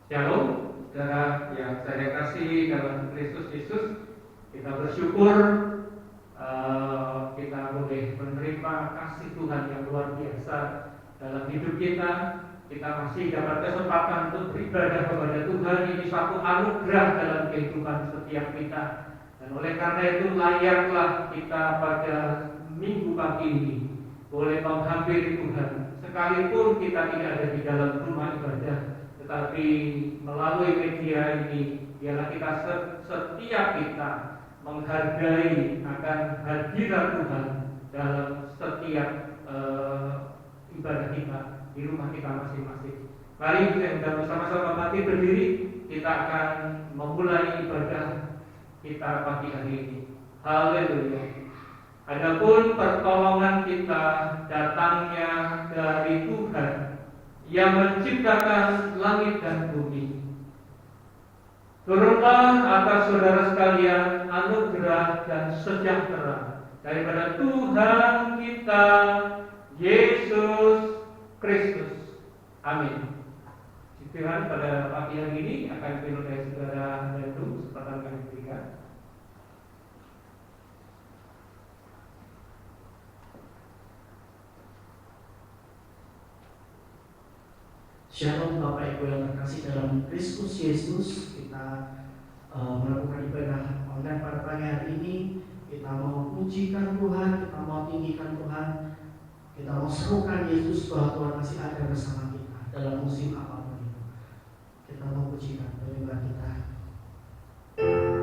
Shalom, saudara yang saya kasih dalam Kristus Yesus. Kita bersyukur kita boleh menerima kasih Tuhan yang luar biasa dalam hidup kita. Kita masih dapat kesempatan untuk beribadah kepada Tuhan. Ini suatu anugerah dalam kehidupan setiap kita. Dan oleh karena itu layaklah kita pada minggu pagi ini boleh menghampiri Tuhan. Sekalipun kita tidak ada di dalam rumah ibadah, tetapi melalui media ini biarlah kita setiap kita menghargai akan hadirat Tuhan dalam setiap ibadah kita di rumah kita masing-masing. Mari kita bersama-sama mati berdiri, kita akan memulai ibadah kita pagi hari ini. Haleluya. Adapun pertolongan kita datangnya dari Tuhan yang menciptakan langit dan bumi. Turunlah atas saudara sekalian anugerah dan sejahtera daripada Tuhan kita Yesus Kristus. Amin. Tuhan pada pagi hari ini akan dipimpin oleh saudara Rendu, kesempatan kami berikan. Shalom Bapak Ibu yang terkasih dalam Kristus Yesus. Kita melakukan ibadah online pada pagi hari ini. Kita mau pujikan Tuhan, kita mau tinggikan Tuhan, kita mau serukan Yesus bahwa Tuhan masih ada bersama kita dalam musim apapun itu. Kita mau pujikan penyembah kita. Kau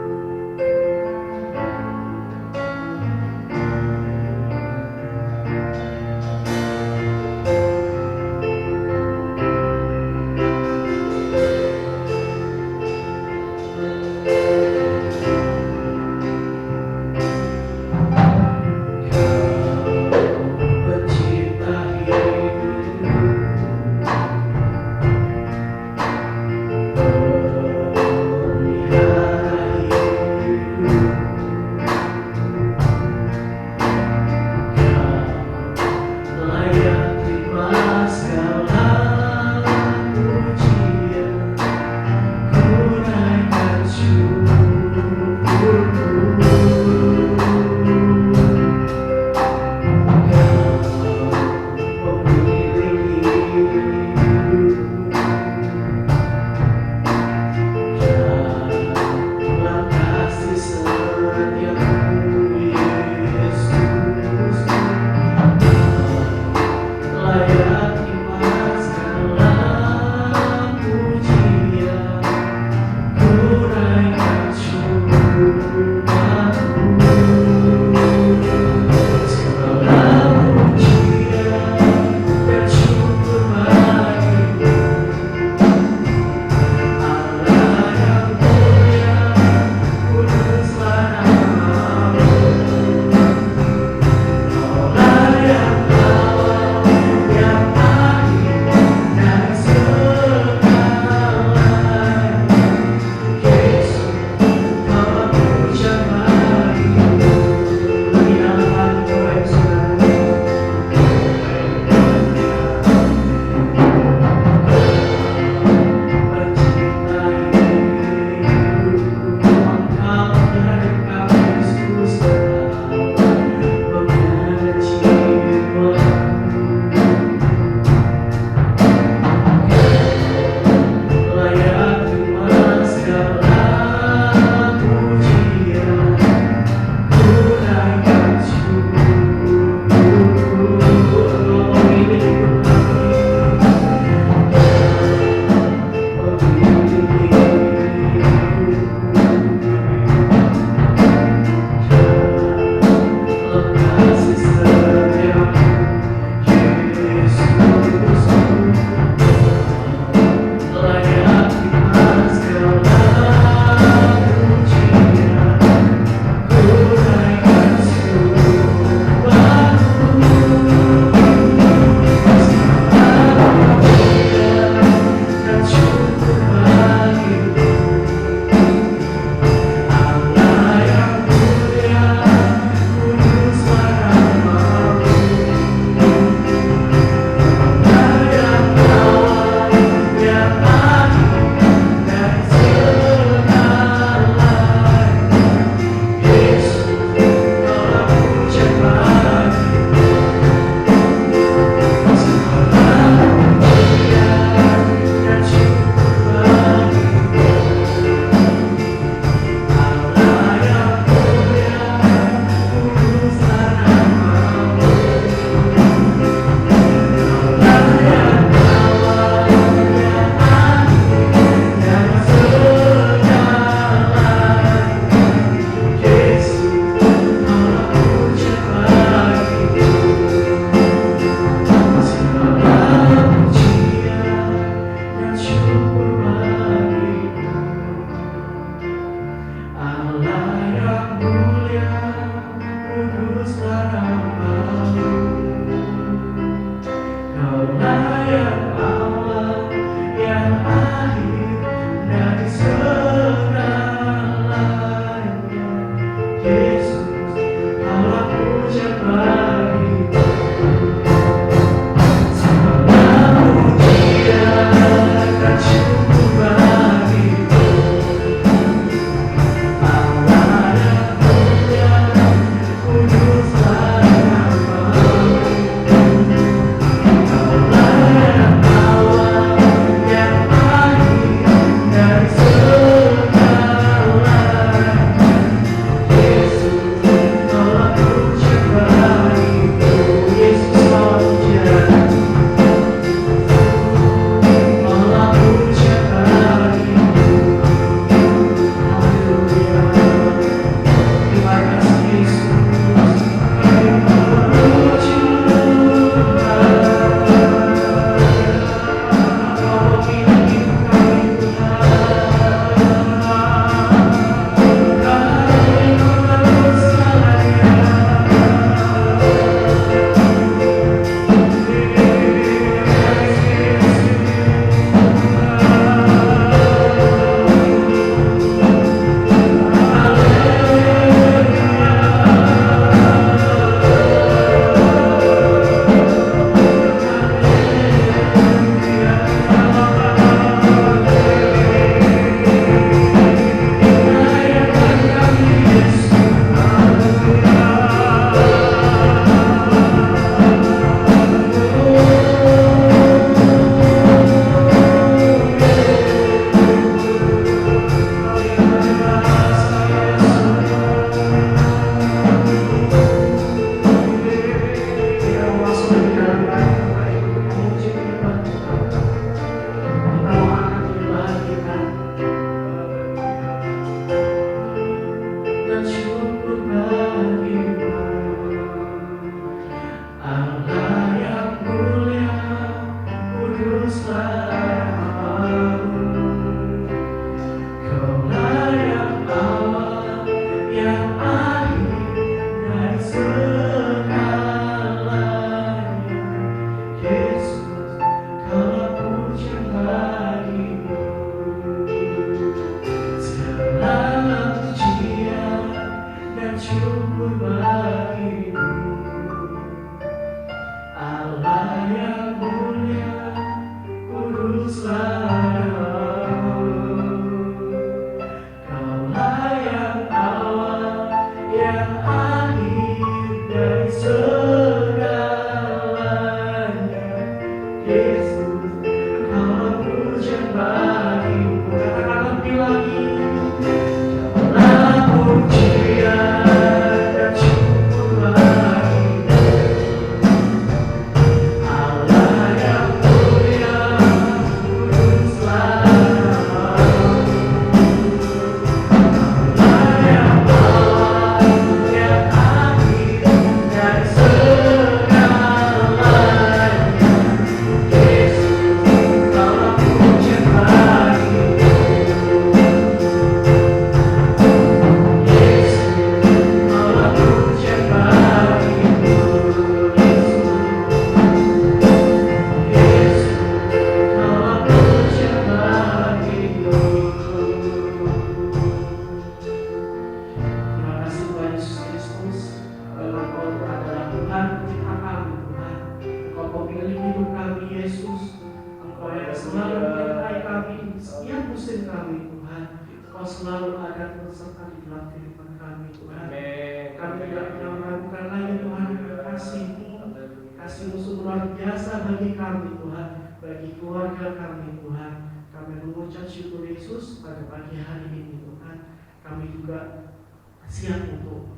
Siap untuk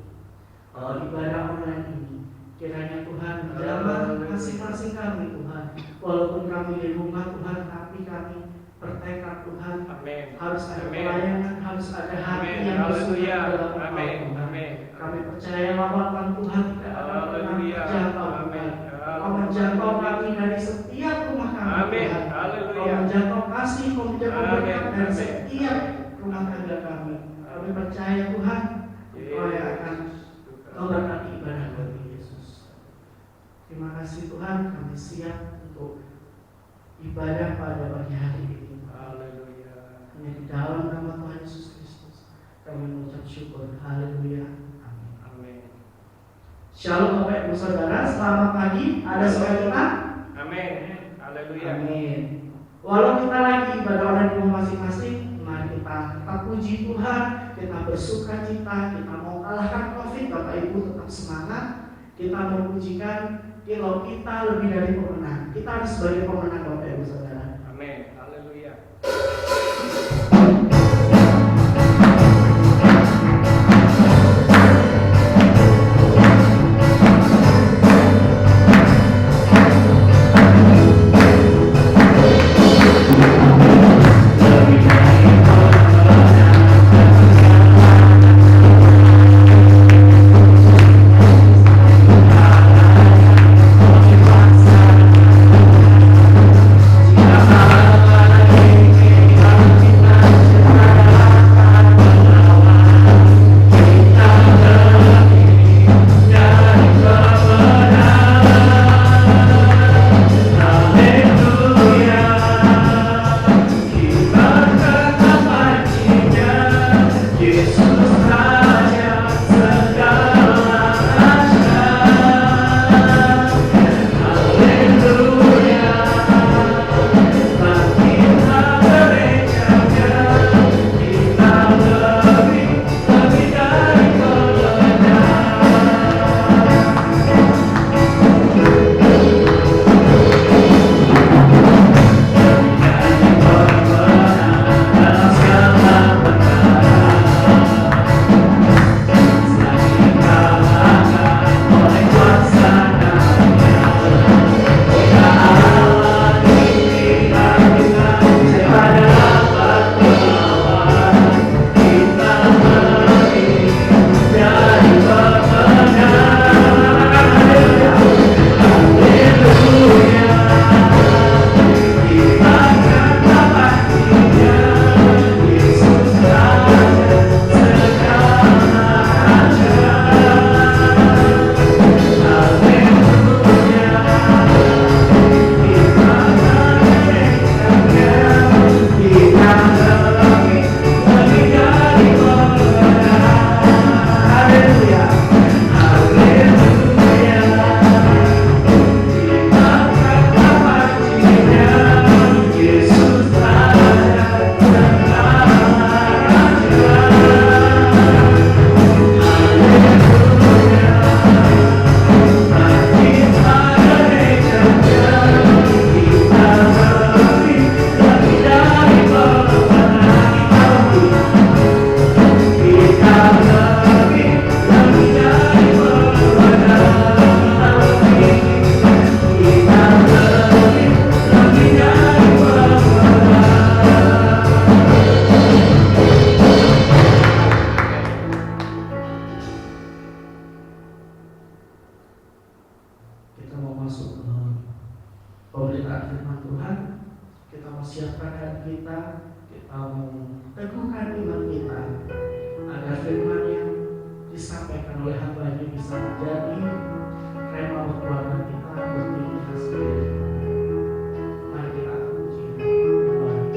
ibadah online ini. Kiranya Tuhan menjamah masing-masing kami Tuhan. Walaupun kami di rumah Tuhan, tapi kami bertekad Tuhan. Amin. Harus ada Amin. pelayanan, harus ada hati Amin. yang bersuka dalam Amin. Tuhan. Amin. Kami percaya lawatan Tuhan tidak akan pernah terjangkau Tuhan. Kau menjangkau kami dari setiap rumah kami Amin. Tuhan. Kau Haleluya. menjangkau kasih, kau menjangkau berkat dari Amin. setiap rumah tangga kami. Kami percaya Tuhan, Kau yang akan memberkati ibadah kami Yesus. Terima kasih Tuhan, kami siap untuk ibadah pada pagi hari ini. Haleluya. Hanya di dalam nama Tuhan Yesus Kristus kami mengucap syukur. Haleluya. Amin. Amin. Shalom Bapak Ibu Saudara, selamat pagi. Ada suara kita? Amin. Haleluya. Amin. Walau kita lagi ibadah online di rumah masing-masing, mari kita tetap puji Tuhan, kita bersuka cita, kita mau kalahkan COVID, Bapak Ibu tetap semangat, kita memujikan kalau kita lebih dari pemenang. Kita harus sebagai pemenang Bapak Ibu Saudara. Amin. Haleluya. Jika siapkan kita mau teguhkan iman kita agar firman yang disampaikan oleh hamba ini bisa menjadi rema buat keluarga kita bertinggi hasil. Mari kita puji Tuhan.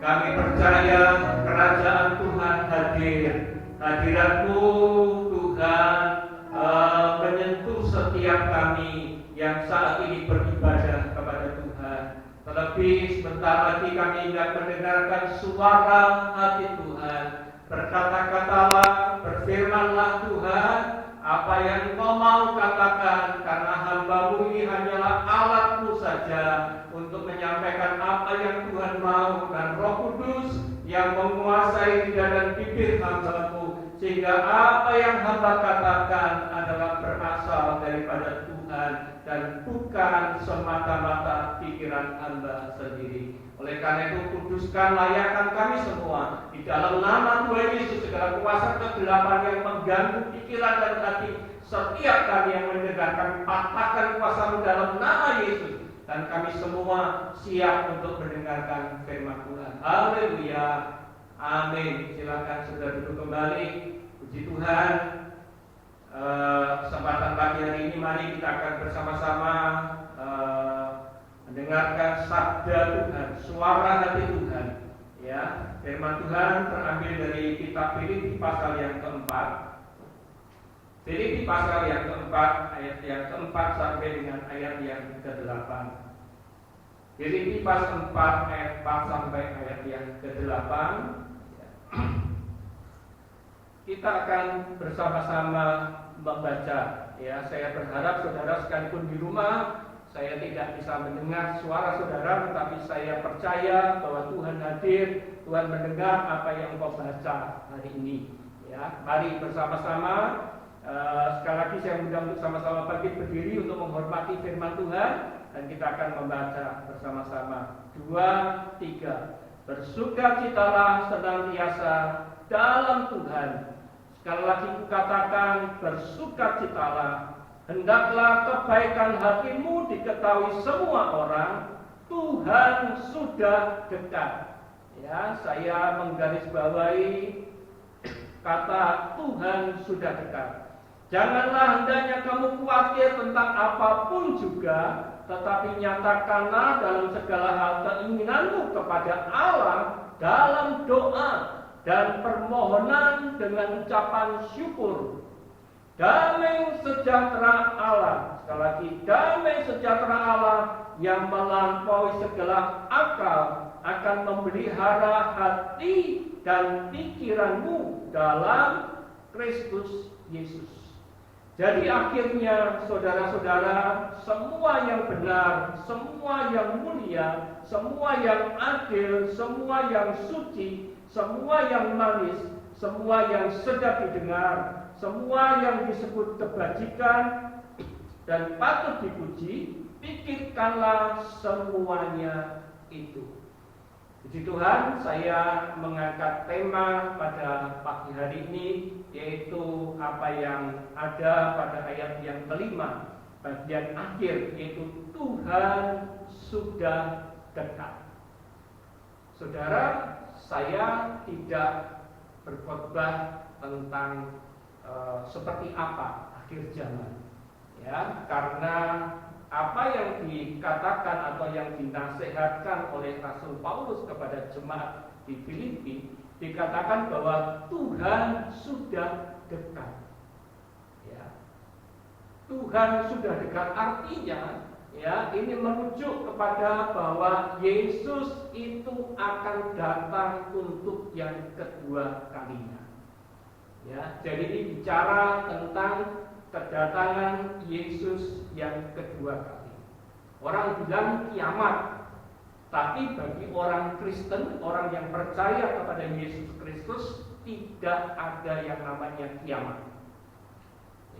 Kami percaya kerajaan Tuhan hadir. Hadirat-Mu Tuhan menyentuh setiap kami yang saat ini beribadah kepada Tuhan. Terlebih sebentar lagi kami hendak mendengarkan suara hati Tuhan. Berkata-katalah, berfirmanlah Tuhan, apa yang Engkau mau katakan, karena hamba-Mu ini hanyalah alat-Mu saja untuk menyampaikan apa yang Tuhan mau, dan Roh Kudus yang menguasai lidah dan bibir hamba-Mu, sehingga apa yang hamba katakan adalah berasal daripada Tuhan dan bukan semata-mata pikiran hamba sendiri. Oleh karena itu, kuduskan, layakkan kami semua di dalam nama Tuhan Yesus. Segala kuasa kegelapan yang mengganggu pikiran dan hati setiap kami yang mendengar, kami patahkan kuasa-Mu dalam nama Yesus, dan kami semua siap untuk mendengarkan firman Tuhan. Haleluya, amin. Silakan sudah duduk kembali. Puji Tuhan. Kesempatan pagi hari ini mari kita akan bersama-sama mendengarkan sabda Tuhan, suara hati Tuhan. Ya, firman Tuhan terambil dari kitab Filipi pasal yang keempat. Filipi pasal yang keempat, ayat yang keempat sampai dengan ayat yang ke-8. Filipi pasal 4 ayat 4 sampai ayat yang ke-8. Kita akan bersama-sama membaca. Ya, saya berharap saudara sekalipun di rumah, saya tidak bisa mendengar suara saudara, tetapi saya percaya bahwa Tuhan hadir, Tuhan mendengar apa yang engkau baca hari ini. Ya, mari bersama-sama. Sekali lagi saya undang untuk sama-sama bangkit berdiri untuk menghormati firman Tuhan, dan kita akan membaca bersama-sama. 2, 3. Bersukacitalah senantiasa dalam Tuhan. Sekali lagi kukatakan, bersukacitalah. Hendaklah kebaikan hatimu diketahui semua orang. Tuhan sudah dekat. Ya, saya menggarisbawahi kata Tuhan sudah dekat. Janganlah hendaknya kamu khawatir tentang apapun juga, tetapi nyatakanlah dalam segala hal keinginanmu kepada Allah dalam doa dan permohonan dengan ucapan syukur. Damai sejahtera Allah, sekali lagi, damai sejahtera Allah yang melampaui segala akal akan memelihara hati dan pikiranmu dalam Kristus Yesus. Jadi akhirnya saudara-saudara, semua yang benar, semua yang mulia, semua yang adil, semua yang suci, semua yang manis, semua yang sedap didengar, semua yang disebut kebajikan dan patut dipuji, pikirkanlah semuanya itu. Puji Tuhan, saya mengangkat tema pada pagi hari ini, yaitu apa yang ada pada ayat yang kelima, bagian akhir, yaitu Tuhan sudah dekat. Saudara, saya tidak berkhotbah tentang seperti apa akhir zaman, ya, karena apa yang dikatakan atau yang dinasihatkan oleh Rasul Paulus kepada jemaat di Filipi, dikatakan bahwa Tuhan sudah dekat. Ya. Tuhan sudah dekat, artinya ya, ini merujuk kepada bahwa Yesus itu akan datang untuk yang kedua kalinya. Ya, jadi ini bicara tentang kedatangan Yesus yang kedua kali. Orang bilang kiamat, tapi bagi orang Kristen, orang yang percaya kepada Yesus Kristus, tidak ada yang namanya kiamat.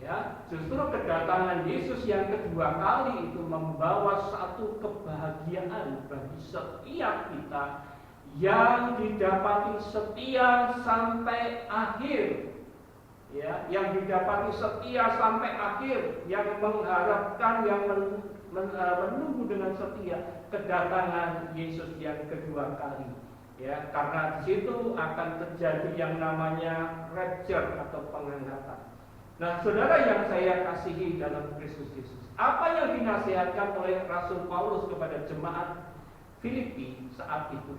Ya, justru kedatangan Yesus yang kedua kali itu membawa satu kebahagiaan bagi setiap kita yang didapati setia sampai akhir. Ya, yang didapati setia sampai akhir, yang mengharapkan, yang menunggu dengan setia kedatangan Yesus yang kedua kali. Ya, karena di situ akan terjadi yang namanya rapture atau pengangkatan. Nah, saudara yang saya kasihi dalam Kristus Yesus, apa yang dinasihatkan oleh Rasul Paulus kepada jemaat Filipi saat itu?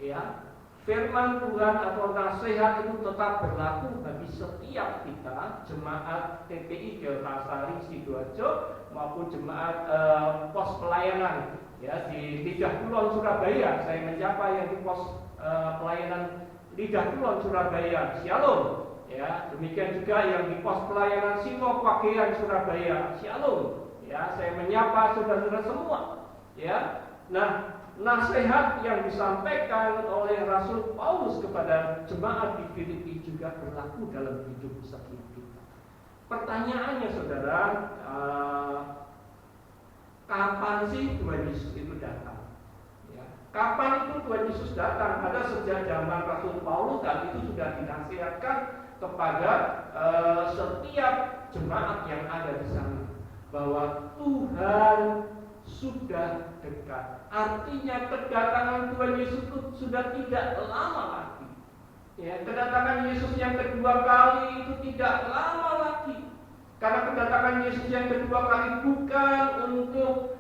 Ya, firman Tuhan atau nasihat itu tetap berlaku bagi setiap kita, jemaat TPI Deltasari Sidoarjo maupun jemaat pos pelayanan ya di Lidah Kulon Surabaya. Saya menyapa yang di pos pelayanan Lidah Kulon Surabaya. Shalom. Ya, demikian juga yang di pos pelayanan Simo Pagean Surabaya. Shalom. Ya, saya menyapa saudara-saudara semua. Ya. Nah, nasihat yang disampaikan oleh Rasul Paulus kepada jemaat di Filipi juga berlaku dalam hidup setiap kita. Pertanyaannya saudara, kapan sih Tuhan Yesus itu datang? Ya, kapan itu Tuhan Yesus datang? Ada sejak zaman Rasul Paulus dan itu sudah dinasihatkan kepada setiap jemaat yang ada di sana bahwa Tuhan sudah dekat. Artinya kedatangan Tuhan Yesus itu sudah tidak lama lagi. Ya, kedatangan Yesus yang kedua kali itu tidak lama lagi. Karena kedatangan Yesus yang kedua kali bukan untuk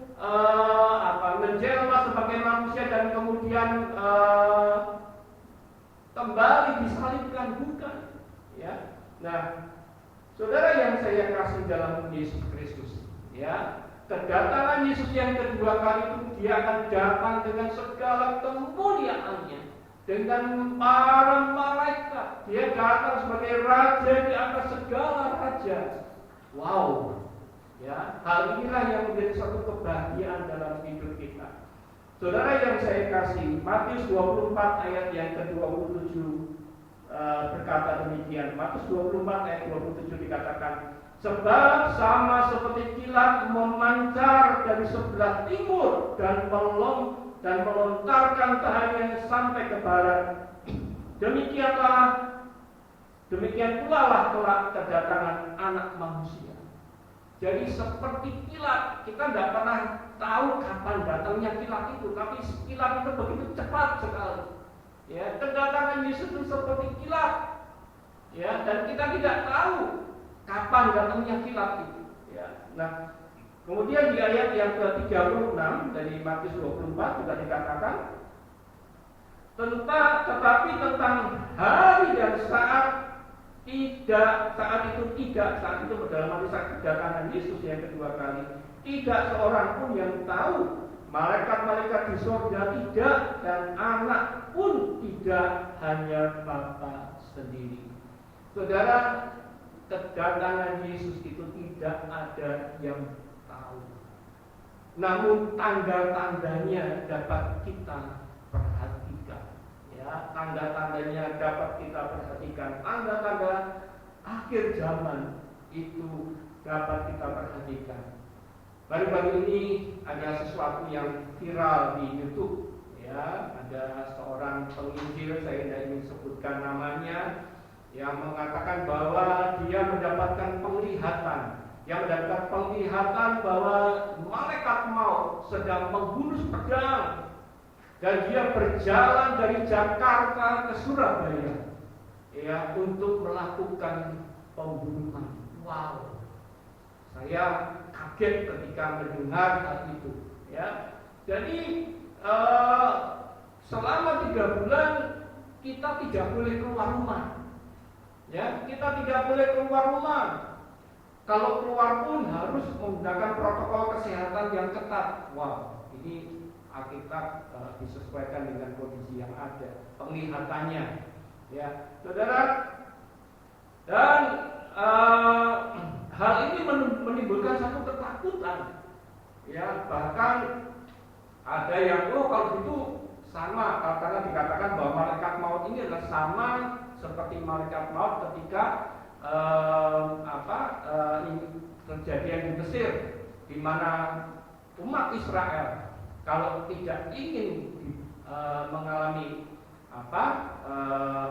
menjelma sebagai manusia dan kemudian kembali disalibkan, bukan. Ya. Nah, saudara yang saya kasih dalam Yesus Kristus, ya. Kedatangan Yesus yang kedua kali itu dia akan datang dengan segala kemuliaannya, dengan para malaikat. Dia datang sebagai raja di atas segala raja. Wow. Ya, hal inilah yang menjadi satu kebahagiaan dalam hidup kita. Saudara yang saya kasih, Matius 24 ayat yang ke-27 berkata demikian. Matius 24 ayat 27 dikatakan, sebab sama seperti kilat memancar dari sebelah timur dan melontarkan cahayanya sampai ke barat. Demikian pula lah kelak kedatangan Anak Manusia. Jadi seperti kilat, kita tidak pernah tahu kapan datangnya kilat itu, tapi kilat itu begitu cepat sekali. Ya, kedatangan Yesus itu seperti kilat. Ya, dan kita tidak tahu kapan datangnya kilat itu. Ya. Nah, kemudian di ayat yang ke-36 dari Matius 24 juga dikatakan tetapi tentang hari dan saat itu dalam arti saat kedatangan Yesus yang kedua kali, tidak seorang pun yang tahu, malaikat-malaikat di surga tidak, dan anak pun tidak, hanya Bapa sendiri. Saudara, kedatangan Yesus itu tidak ada yang tahu. Namun tanda-tandanya dapat kita perhatikan. Ya, tanda-tandanya dapat kita perhatikan. Tanda-tanda akhir zaman itu dapat kita perhatikan. Baru-baru ini ada sesuatu yang viral di YouTube. Ya, ada seorang penginjil, saya tidak ingin sebutkan namanya, yang mengatakan bahwa dia mendapatkan penglihatan bahwa malaikat maut sedang menghunus pedang dan dia berjalan dari Jakarta ke Surabaya ya untuk melakukan pembunuhan. Wow, saya kaget ketika mendengar hal itu. Ya, jadi selama 3 bulan kita tidak boleh keluar rumah. Ya, kita tidak boleh keluar rumah. Kalau keluar pun harus menggunakan protokol kesehatan yang ketat. Wow, ini Alkitab disesuaikan dengan kondisi yang ada, penglihatannya. Ya, saudara, dan hal ini menimbulkan satu ketakutan. Ya, bahkan ada yang kalau gitu sama, karena dikatakan bahwa malaikat maut ini adalah sama seperti malaikat maut ketika kejadian di Mesir, di mana umat Israel kalau tidak ingin mengalami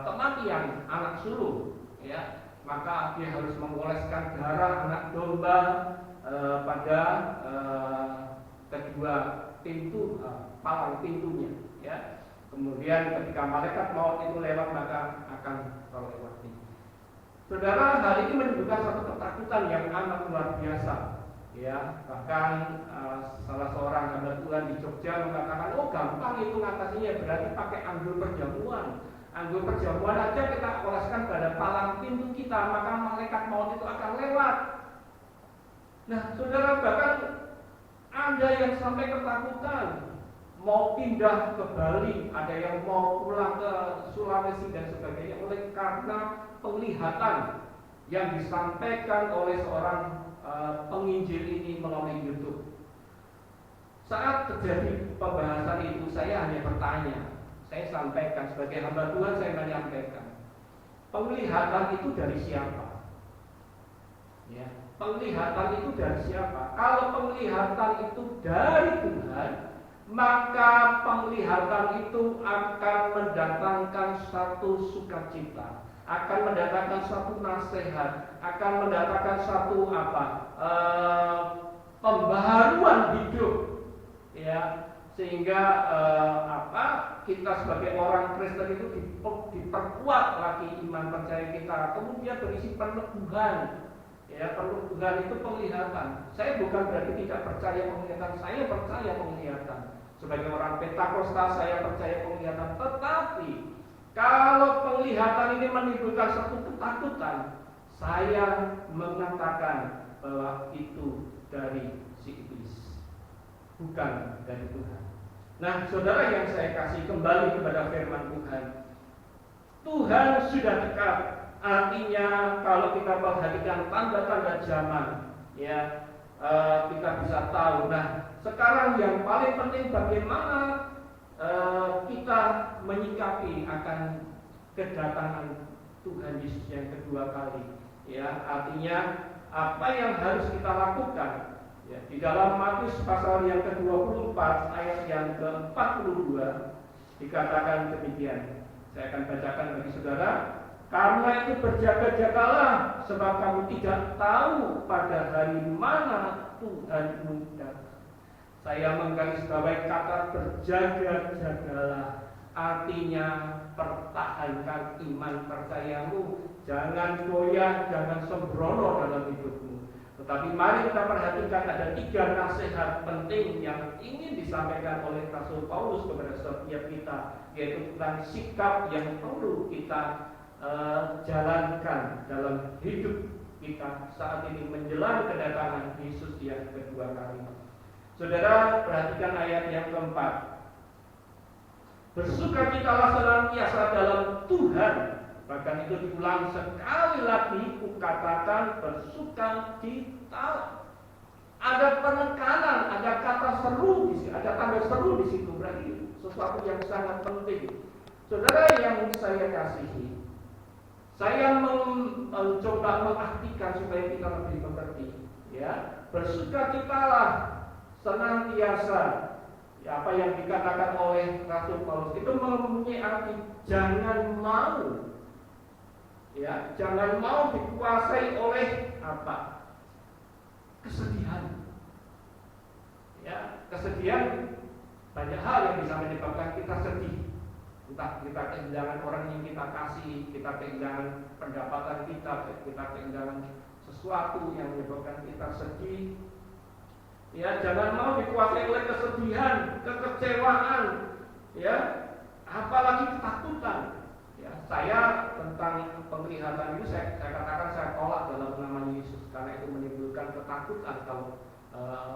kematian anak sulung, ya, maka dia harus mengoleskan darah anak domba pada kedua pintu palang pintunya, ya. Kemudian ketika malaikat maut itu lewat maka akan terlewati. Saudara, hal ini menimbulkan satu ketakutan yang amat luar biasa. Ya, bahkan salah seorang hamba Tuhan di Jogja mengatakan, oh gampang itu ngatasinya, berarti pakai anggur perjamuan. Anggur perjamuan aja kita oleskan pada palang pintu kita, maka malaikat maut itu akan lewat. Nah, saudara, bahkan ada yang sampai ketakutan mau pindah ke Bali, ada yang mau pulang ke Sulawesi dan sebagainya oleh karena penglihatan yang disampaikan oleh seorang penginjil ini melalui YouTube. Saat terjadi pembahasan itu, saya hanya bertanya, saya sampaikan sebagai hamba Tuhan, saya menyampaikan, penglihatan itu dari siapa? Ya, penglihatan itu dari siapa? Kalau penglihatan itu dari Tuhan, maka penglihatan itu akan mendatangkan satu sukacita, akan mendatangkan satu nasihat, akan mendatangkan satu pembaharuan hidup, ya, sehingga kita sebagai orang Kristen itu diperkuat lagi iman percaya kita, kemudian berisi peneguhan. Ya, peneguhan itu penglihatan. Saya bukan berarti tidak percaya penglihatan, saya percaya penglihatan. Sebagai orang Pentakosta saya percaya penglihatan, tetapi kalau penglihatan ini menimbulkan satu ketakutan, saya mengatakan bahwa itu dari si iblis, bukan dari Tuhan. Nah, saudara yang saya kasih, kembali kepada firman Tuhan. Tuhan sudah dekat. Artinya kalau kita perhatikan tanda-tanda zaman, ya, kita bisa tahu. Nah, sekarang yang paling penting bagaimana kita menyikapi akan kedatangan Tuhan Yesus yang kedua kali. Ya, artinya apa yang harus kita lakukan? Ya, di dalam Matius pasal yang ke-24 ayat yang ke-42 dikatakan demikian. Saya akan bacakan bagi saudara. Karena itu berjaga-jagalah, sebab kamu tidak tahu pada hari mana Tuhanmu datang. Saya menggarisbawahi kata berjaga-jagalah, artinya pertahankan iman percayamu, jangan goyah, jangan sembrono dalam hidupmu. Tetapi mari kita perhatikan ada 3 nasihat penting yang ingin disampaikan oleh Rasul Paulus kepada setiap kita, yaitu tentang sikap yang perlu kita jalankan dalam hidup kita saat ini menjelang kedatangan Yesus yang kedua kali. Saudara, perhatikan ayat yang keempat. Bersukacitalah senantiasa dalam Tuhan. Bahkan itu diulang sekali lagi, kukatakan bersukacita. Ada penekanan, ada kata seru di situ, ada tanda seru di situ, berarti sesuatu yang sangat penting. Saudara yang saya kasihi, saya mencoba mengartikan supaya kita lebih mengerti. Ya, bersukacitalah senantiasa. Ya, apa yang dikatakan oleh Rasul Paulus itu mempunyai arti jangan mau. Ya, jangan mau dikuasai oleh apa? Kesedihan. Ya, kesedihan banyak hal yang bisa menyebabkan kita sedih. Entah kita kehilangan orang yang kita kasih, kita kehilangan pendapatan kita kehilangan sesuatu yang menyebabkan kita sedih. Ya, jangan mau dikuasai oleh kesedihan, kekecewaan, ya, apalagi ketakutan. Ya, saya tentang penglihatan itu saya katakan saya tolak dalam nama Yesus karena itu menimbulkan ketakutan kalau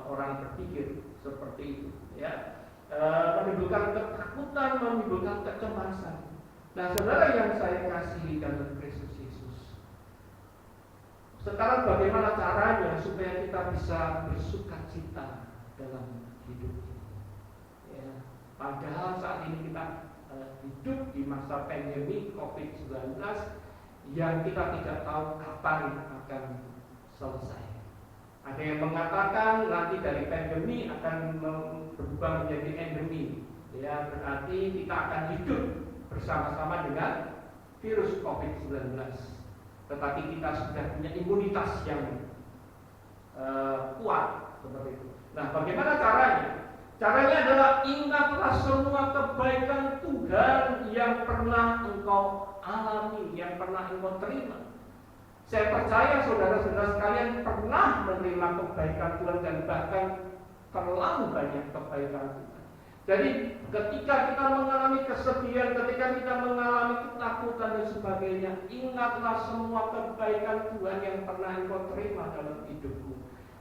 orang berpikir seperti itu. Ya. Menimbulkan ketakutan, menimbulkan kecemasan. Nah, saudara yang saya kasihi dalam Kristus Yesus, sekarang bagaimana caranya supaya kita bisa bersukacita dalam hidup ini? Ya, padahal saat ini kita hidup di masa pandemi COVID-19 yang kita tidak tahu kapan akan selesai. Ada yang mengatakan nanti dari pandemi akan berubah menjadi endemi. Ya, berarti kita akan hidup bersama-sama dengan virus COVID-19. Tetapi kita sudah punya imunitas yang kuat seperti itu. Nah, bagaimana caranya? Caranya adalah ingatlah semua kebaikan Tuhan yang pernah engkau alami, yang pernah engkau terima. Saya percaya saudara-saudara sekalian pernah menerima kebaikan Tuhan dan bahkan terlalu banyak kebaikan Tuhan. Jadi ketika kita mengalami kesedihan, ketika kita mengalami ketakutan dan sebagainya, ingatlah semua kebaikan Tuhan yang pernah engkau terima dalam hidupmu.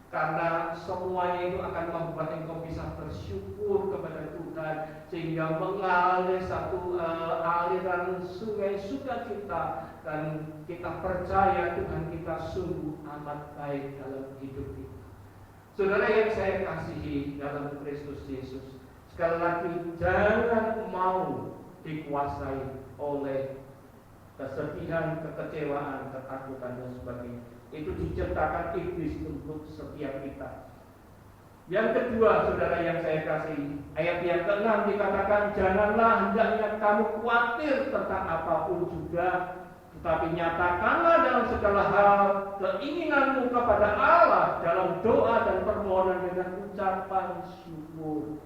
Karena semuanya itu akan membuat engkau bisa bersyukur kepada Tuhan, sehingga mengalir satu aliran sungai sukacita, dan kita percaya Tuhan kita sungguh amat baik dalam hidup kita. Saudara yang saya kasihi dalam Kristus Yesus, sekali lagi jangan mau dikuasai oleh kesedihan, kekecewaan, ketakutan dan sebagainya. Itu diciptakan iblis untuk setiap kita. Yang kedua, saudara yang saya kasih, ayat yang ke-6 dikatakan, janganlah hendaknya kamu khawatir tentang apapun juga, tetapi nyatakanlah dalam segala hal keinginanmu kepada Allah dalam doa dan permohonan dengan ucapan syukur.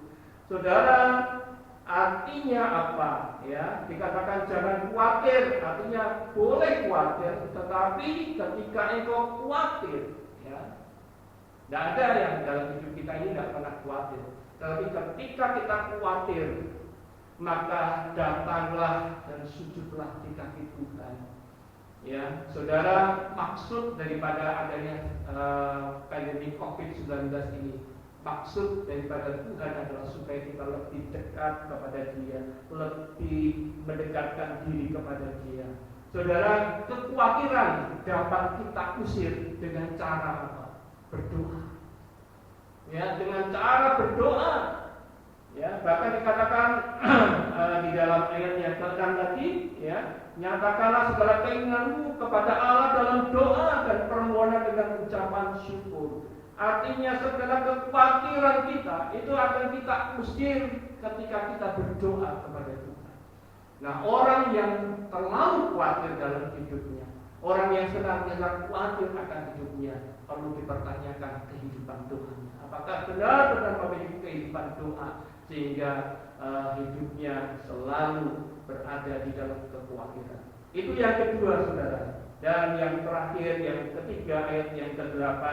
Saudara, artinya apa? Ya, dikatakan jangan khawatir, artinya boleh khawatir, tetapi ketika engkau khawatir, ya, tidak ada yang dalam hidup kita ini tidak pernah khawatir. Tapi ketika kita khawatir, maka datanglah dan sujudlah di kaki Tuhan. Ya, saudara, maksud daripada adanya pandemi COVID-19 ini, maksud daripada Tuhan adalah supaya kita lebih dekat kepada Dia, lebih mendekatkan diri kepada Dia. Saudara, kekhawatiran dapat kita usir dengan cara apa? Berdoa. Ya, dengan cara berdoa. Ya, bahkan dikatakan di dalam ayat yang ke-6 tadi, ya, nyatakanlah segala keinginanmu kepada Allah dalam doa dan permohonan dengan ucapan syukur. Artinya segala kekhawatiran kita itu akan kita usir ketika kita berdoa kepada Tuhan. Nah, orang yang terlalu khawatir dalam hidupnya, orang yang senantiasa khawatir akan hidupnya, perlu dipertanyakan kehidupan doanya. Apakah benar-benar memiliki kehidupan doa sehingga hidupnya selalu berada di dalam kekhawatiran. Itu yang kedua, saudara. Dan yang terakhir, yang ketiga, ayat yang ke-8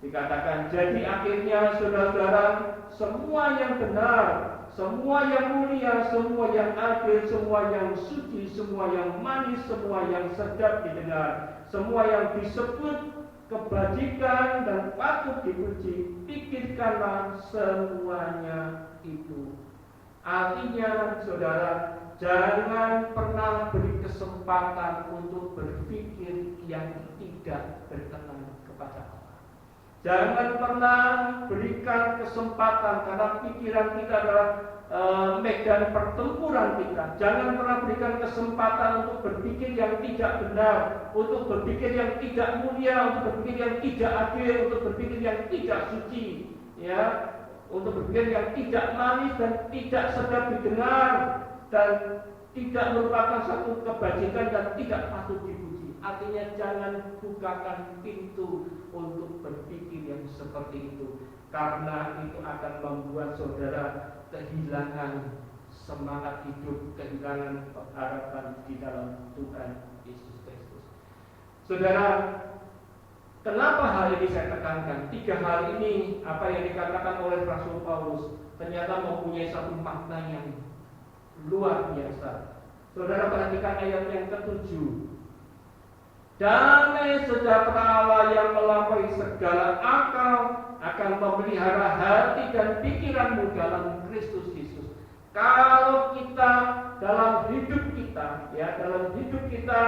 dikatakan, jadi akhirnya saudara-saudara, semua yang benar, semua yang mulia, semua yang adil, semua yang suci, semua yang manis, semua yang sedap didengar, semua yang disebut kebajikan dan patut dipuji, pikirkanlah semuanya itu. Artinya, saudara, jangan pernah beri kesempatan untuk berpikir yang tidak berkenan kepada Allah. Jangan pernah berikan kesempatan, karena pikiran kita adalah medan pertempuran kita. Jangan pernah berikan kesempatan untuk berpikir yang tidak benar, untuk berpikir yang tidak mulia, untuk berpikir yang tidak adil, untuk berpikir yang tidak suci, ya, untuk berpikir yang tidak manis dan tidak sedap didengar dan tidak merupakan satu kebajikan dan tidak patut dipuji. Artinya jangan bukakan pintu untuk berpikir yang seperti itu, karena itu akan membuat saudara kehilangan semangat hidup, kehilangan harapan di dalam Tuhan Yesus Kristus. Saudara, kenapa hal ini saya tekankan? 3 hal ini, apa yang dikatakan oleh Rasul Paulus, ternyata mempunyai satu makna yang luar biasa. Saudara, perhatikan ayat yang ke-7. Damai sejahtera Allah yang melampaui segala akal akan memelihara hati dan pikiranmu dalam Kristus Yesus. Kalau kita dalam hidup kita, ya, dalam hidup kita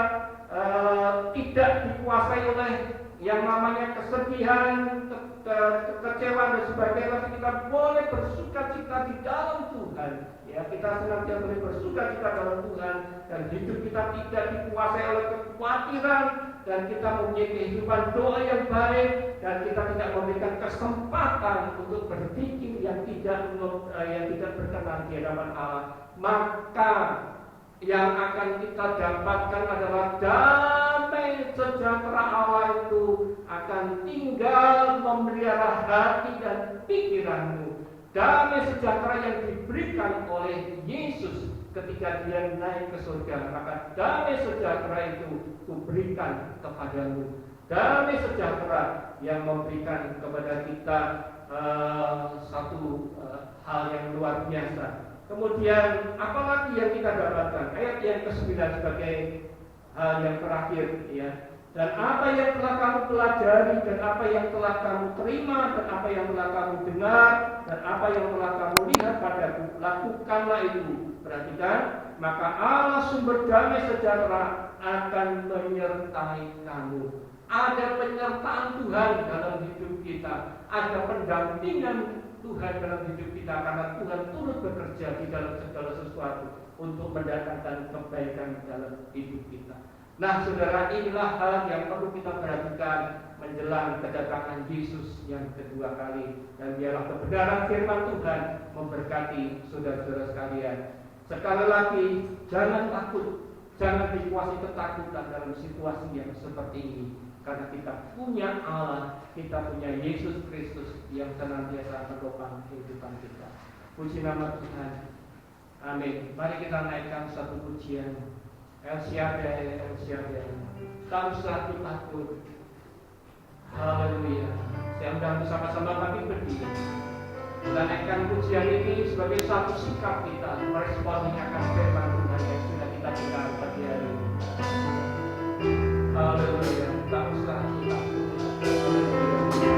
tidak dikuasai oleh yang namanya kesedihan, kekecewaan dan sebagainya, tapi kita boleh bersukacita di dalam Tuhan. Ya, kita senantiasa boleh bersukacita dalam Tuhan, dan hidup kita tidak dikuasai oleh kekhawatiran, dan kita mempunyai kehidupan doa yang baik, dan kita tidak memberikan kesempatan untuk berpikir yang tidak berkenan di hadapan Allah. Maka yang akan kita dapatkan adalah damai sejahtera Allah itu akan tinggal memelihara hati dan pikiranmu. Damai sejahtera yang diberikan oleh Yesus ketika dia naik ke surga, maka damai sejahtera itu kuberikan kepadamu. Damai sejahtera yang memberikan kepada kita satu hal yang luar biasa. Kemudian apalagi yang kita dapatkan? Ayat yang ke-9 sebagai hal yang terakhir, ya. Dan apa yang telah kamu pelajari, dan apa yang telah kamu terima, dan apa yang telah kamu dengar, dan apa yang telah kamu lihat padaku, lakukanlah itu. Perhatikan, maka Allah sumber damai sejahtera akan menyertai kamu. Ada penyertaan Tuhan dalam hidup kita, ada pendampingan Tuhan dalam hidup kita, karena Tuhan turut bekerja di dalam segala sesuatu untuk mendatangkan kebaikan dalam hidup kita. Nah, saudara, inilah hal yang perlu kita perhatikan menjelang kedatangan Yesus yang kedua kali. Dan biarlah kebenaran firman Tuhan memberkati saudara-saudara sekalian. Sekali lagi, jangan takut, jangan dikuasai ketakutan dalam situasi yang seperti ini. Karena kita punya Allah, kita punya Yesus Kristus yang senantiasa menopang kehidupan kita. Puji nama Tuhan. Amin. Mari kita naikkan satu pujian. El Shaddai, El Shaddai, tak usah takut. Haleluya. Saya undang bersama-sama kami berdiri. Kita naikkan pujian ini sebagai satu sikap kita meresponi akan firman Tuhan yang sudah kita dengar pagi hari ini. Haleluya. Tak usah takut. Haleluya.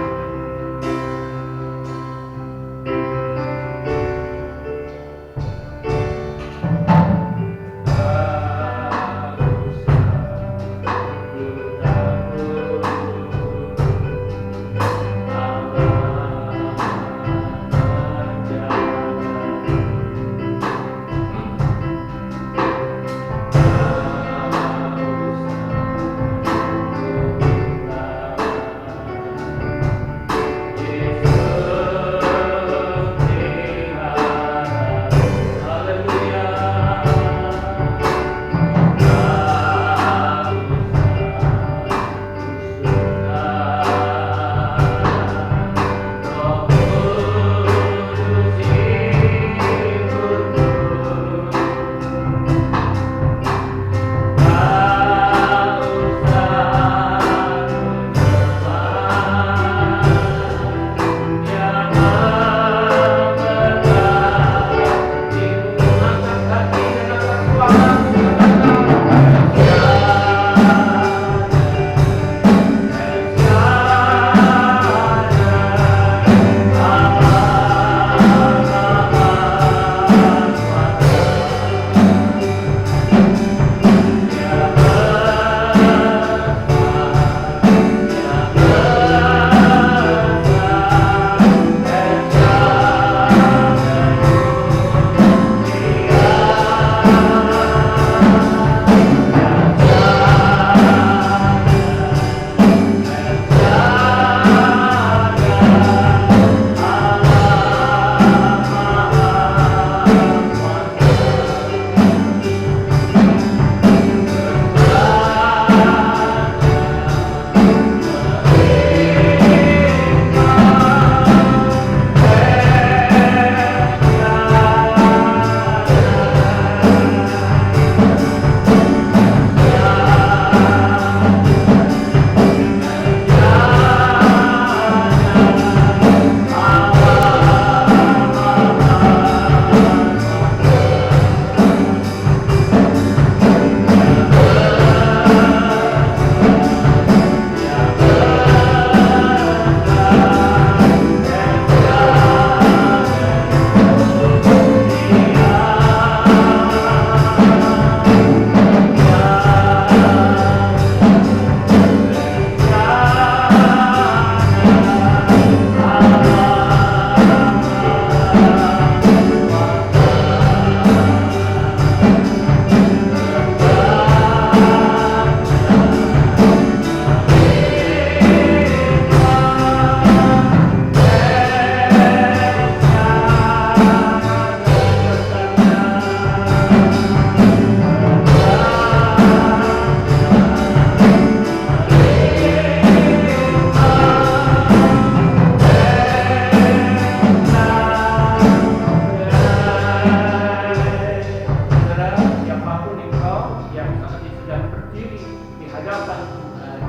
siapapun engkau yang saat ini sedang berdiri di hadapan Tuhan.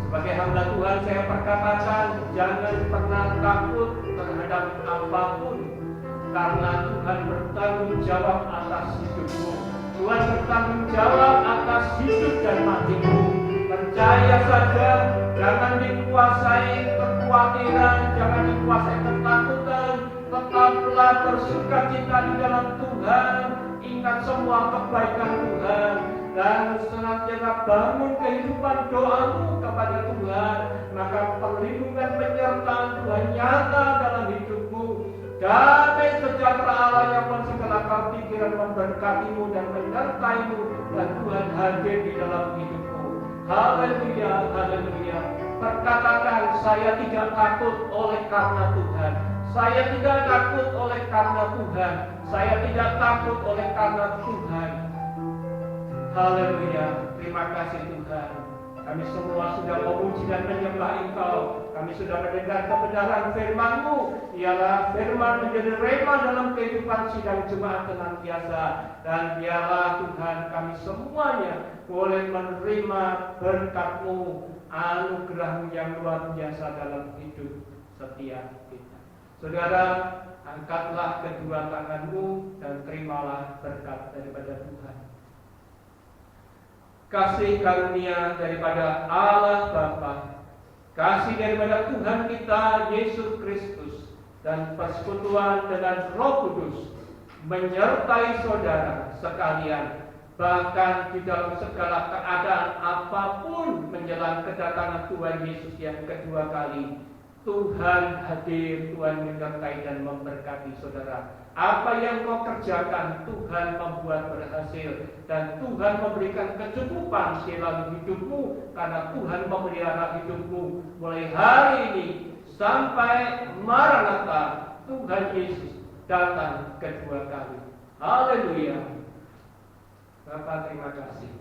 Sebagai hamba Tuhan saya perkatakan, jangan pernah takut terhadap apapun, karena Tuhan bertanggung jawab atas hidupmu. Tuhan bertanggung jawab atas hidup dan matimu. Percaya saja, jangan dikuasai kekhawatiran, jangan dikuasai ketakutan. Tetaplah bersukacita di dalam Tuhan. Ingat semua kebaikan Tuhan dan senantiasa bangun kehidupan doamu kepada Tuhan. Maka perlindungan penyertaan Tuhan nyata dalam hidupmu. Damai sejahtera Allah yang segala akal pikiran memberkatimu dan menyertaimu, dan Tuhan hadir di dalam hidupmu. Haleluya, haleluya. Perkatakan, saya tidak takut oleh karena Tuhan. Saya tidak takut oleh karena Tuhan. Saya tidak takut oleh karena Tuhan. Haleluya. Terima kasih Tuhan. Kami semua sudah memuji dan menyembah Engkau. Kami sudah mendengar kebenaran firman-Mu. Biarlah firman menjadi rema dalam kehidupan sidang jemaat senantiasa. Dan biarlah Tuhan kami semuanya boleh menerima berkat-Mu, anugerah-Mu yang luar biasa dalam hidup setiap kita. Saudara, angkatlah kedua tanganmu dan terimalah berkat daripada Tuhan. Kasih karunia daripada Allah Bapa, kasih daripada Tuhan kita Yesus Kristus, dan persekutuan dengan Roh Kudus menyertai saudara sekalian, bahkan di dalam segala keadaan apapun menjelang kedatangan Tuhan Yesus yang kedua kali. Tuhan hadir, Tuhan menyertai dan memberkati saudara. Apa yang kau kerjakan, Tuhan membuat berhasil, dan Tuhan memberikan kecukupan dalam hidupmu, karena Tuhan memelihara hidupmu mulai hari ini sampai Maranatha, Tuhan Yesus datang kedua kali. Haleluya. Bapak terima kasih.